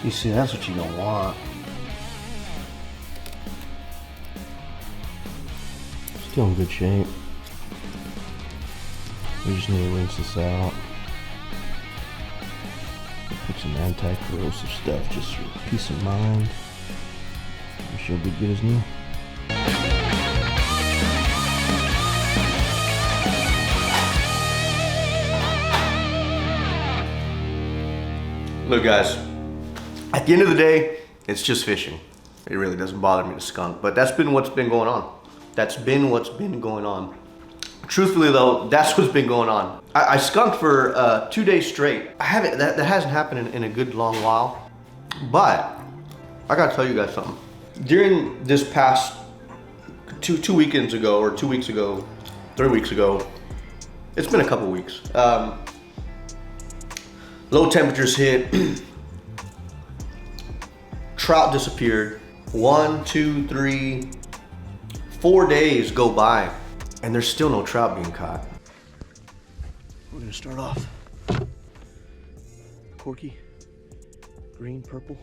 You see, that's what you don't want. Still in good shape. We just need to rinse this out. Put some anti-corrosive stuff just for peace of mind. And she'll be good as new. Look, guys. At the end of the day, it's just fishing. It really doesn't bother me to skunk, but that's been what's been going on. That's been what's been going on. Truthfully though, that's what's been going on. I skunked for 2 days straight. That hasn't happened in a good long while, but I gotta tell you guys something. During this past two weekends ago, or 2 weeks ago, 3 weeks ago, it's been a couple weeks. Low temperatures hit. Trout disappeared. 1, 2, 3, 4 days go by and there's still no trout being caught. We're gonna start off corky, green, purple.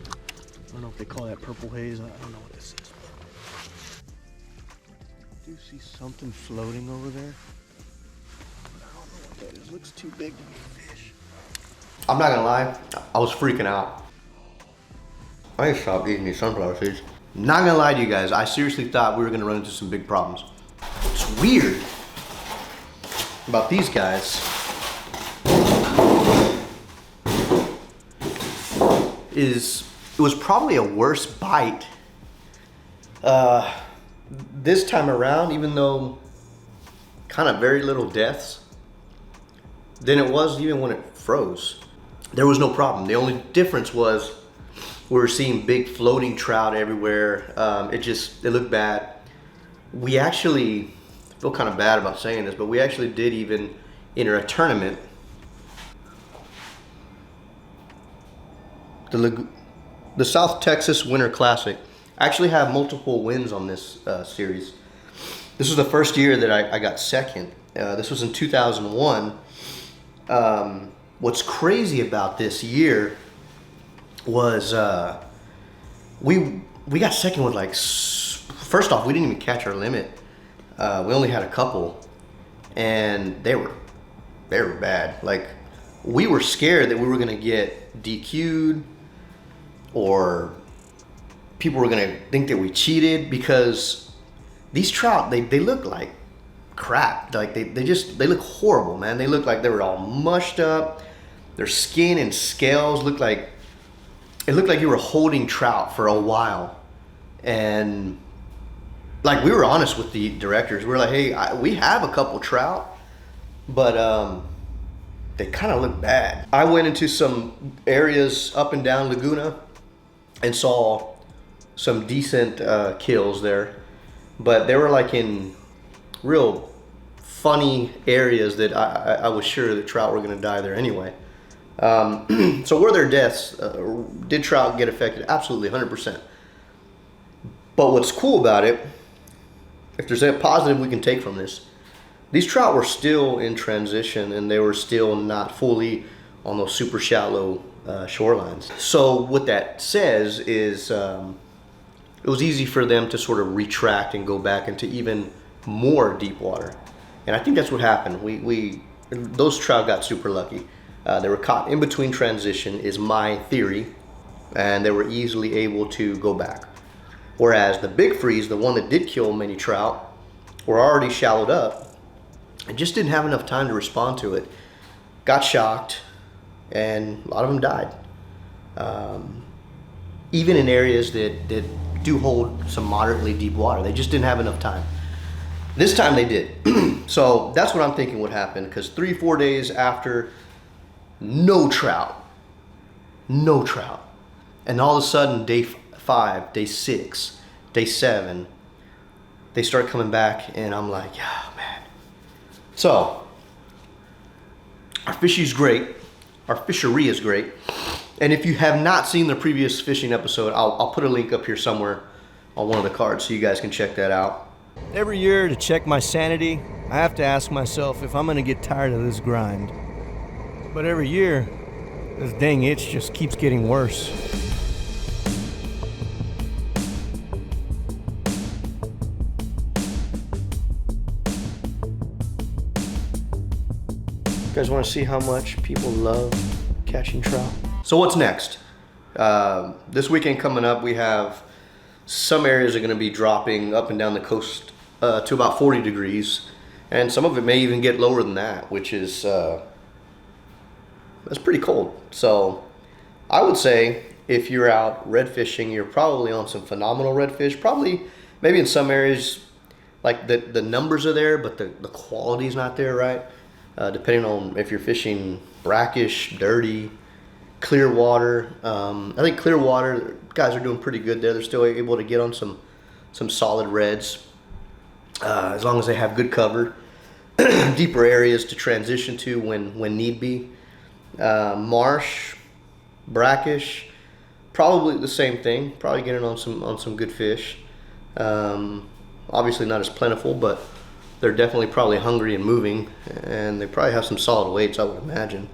I don't know if they call that purple haze. I don't know what this is. I do see something floating over there, but I don't know what that is. It looks too big to be a fish. I'm not gonna lie, I was freaking out. I need to stop eating these sunflower seeds. Not gonna lie to you guys, I seriously thought we were gonna run into some big problems. What's weird about these guys is it was probably a worse bite this time around, even though kind of very little deaths, than it was even when it froze. There was no problem. The only difference was we were seeing big floating trout everywhere. It looked bad. We actually, I feel kind of bad about saying this, but we actually did even enter a tournament. The South Texas Winter Classic. I actually have multiple wins on this series. This was the first year that I got second. This was in 2001. What's crazy about this year was we got second with like, first off, we didn't even catch our limit. We only had a couple, and they were bad. Like, we were scared that we were gonna get DQ'd or people were gonna think that we cheated, because these trout, they look like crap. Like they look horrible, man. They look like they were all mushed up. Their skin and scales looked like, it looked like you were holding trout for a while. And like, we were honest with the directors. We were like, hey, we have a couple trout, but they kind of look bad. I went into some areas up and down Laguna and saw some decent kills there, but they were like in real funny areas that I was sure the trout were gonna die there anyway. So were there deaths? Did trout get affected? Absolutely, 100%. But what's cool about it, if there's a positive we can take from this, these trout were still in transition and they were still not fully on those super shallow shorelines. So what that says is it was easy for them to sort of retract and go back into even more deep water. And I think that's what happened. Those trout got super lucky. They were caught in between transition, is my theory, and they were easily able to go back. Whereas the big freeze, the one that did kill many trout, were already shallowed up and just didn't have enough time to respond to it. Got shocked, and a lot of them died. Even in areas that do hold some moderately deep water. They just didn't have enough time. This time they did. So that's what I'm thinking would happen, because 3-4 days after, no trout. No trout. And all of a sudden, day 5, day 6, day 7, they start coming back, and I'm like, yeah, man. So, our fishery's great. Our fishery is great. And if you have not seen the previous fishing episode, I'll put a link up here somewhere on one of the cards so you guys can check that out. Every year, to check my sanity, I have to ask myself if I'm going to get tired of this grind. But every year, this dang itch just keeps getting worse. You guys want to see how much people love catching trout? So what's next? This weekend coming up, we have some areas are going to be dropping up and down the coast to about 40 degrees. And some of it may even get lower than that, which is, that's pretty cold. So I would say if you're out red fishing, you're probably on some phenomenal redfish. Probably, maybe in some areas, like the numbers are there, but the quality's not there, right? Depending on if you're fishing brackish, dirty, clear water. I think clear water, guys are doing pretty good there. They're still able to get on some solid reds, as long as they have good cover. Deeper areas to transition to when need be. Marsh, brackish, probably the same thing. Probably getting on some good fish. Obviously not as plentiful, but they're definitely probably hungry and moving, and they probably have some solid weights, I would imagine.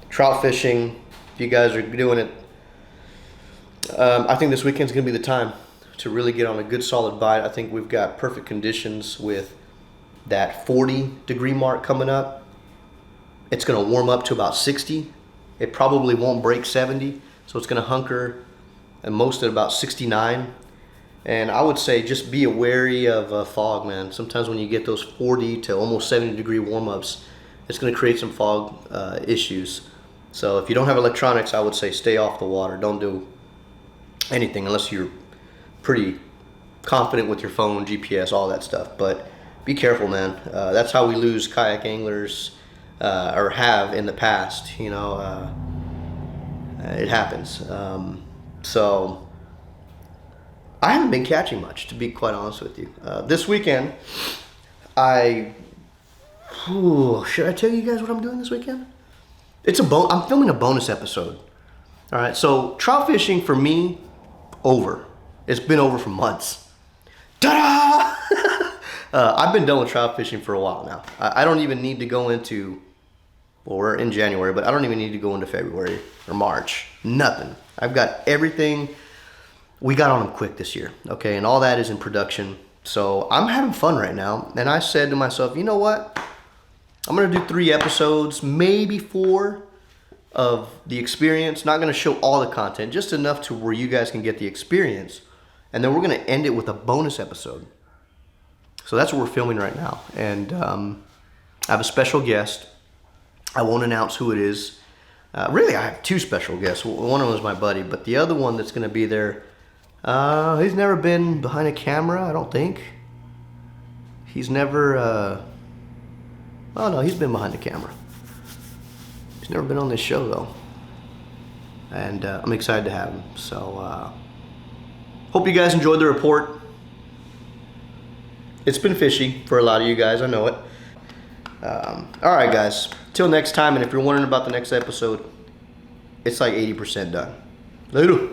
Trout fishing, if you guys are doing it, I think this weekend's gonna be the time to really get on a good solid bite. I think we've got perfect conditions with that 40-degree mark coming up. It's gonna warm up to about 60. It probably won't break 70, so it's gonna hunker at most at about 69. And I would say just be wary of fog, man. Sometimes when you get those 40 to almost 70-degree warm-ups, it's gonna create some fog issues. So if you don't have electronics, I would say stay off the water. Don't do anything unless you're pretty confident with your phone, GPS, all that stuff. But be careful, man. That's how we lose kayak anglers, or have in the past. You know, it happens. So I haven't been catching much, to be quite honest with you. This weekend, should I tell you guys what I'm doing this weekend? I'm filming a bonus episode. All right, so trout fishing for me, over. It's been over for months. Ta-da! I've been done with trout fishing for a while now. I don't even need to go into, well, we're in January, but I don't even need to go into February or March. Nothing. I've got everything. We got on them quick this year, okay? And all that is in production. So I'm having fun right now. And I said to myself, you know what? I'm gonna do 3 episodes, maybe 4 of the experience. Not gonna show all the content, just enough to where you guys can get the experience. And then we're gonna end it with a bonus episode. So that's what we're filming right now. And I have a special guest. I won't announce who it is. Really, I have 2 special guests. One of them is my buddy, but the other one that's gonna be there, he's never been behind a camera, I don't think. He's never, oh no, he's been behind the camera. He's never been on this show though. And I'm excited to have him. So, hope you guys enjoyed the report. It's been fishy for a lot of you guys, I know it. All right, guys. Till next time, and if you're wondering about the next episode, it's like 80% done. Later.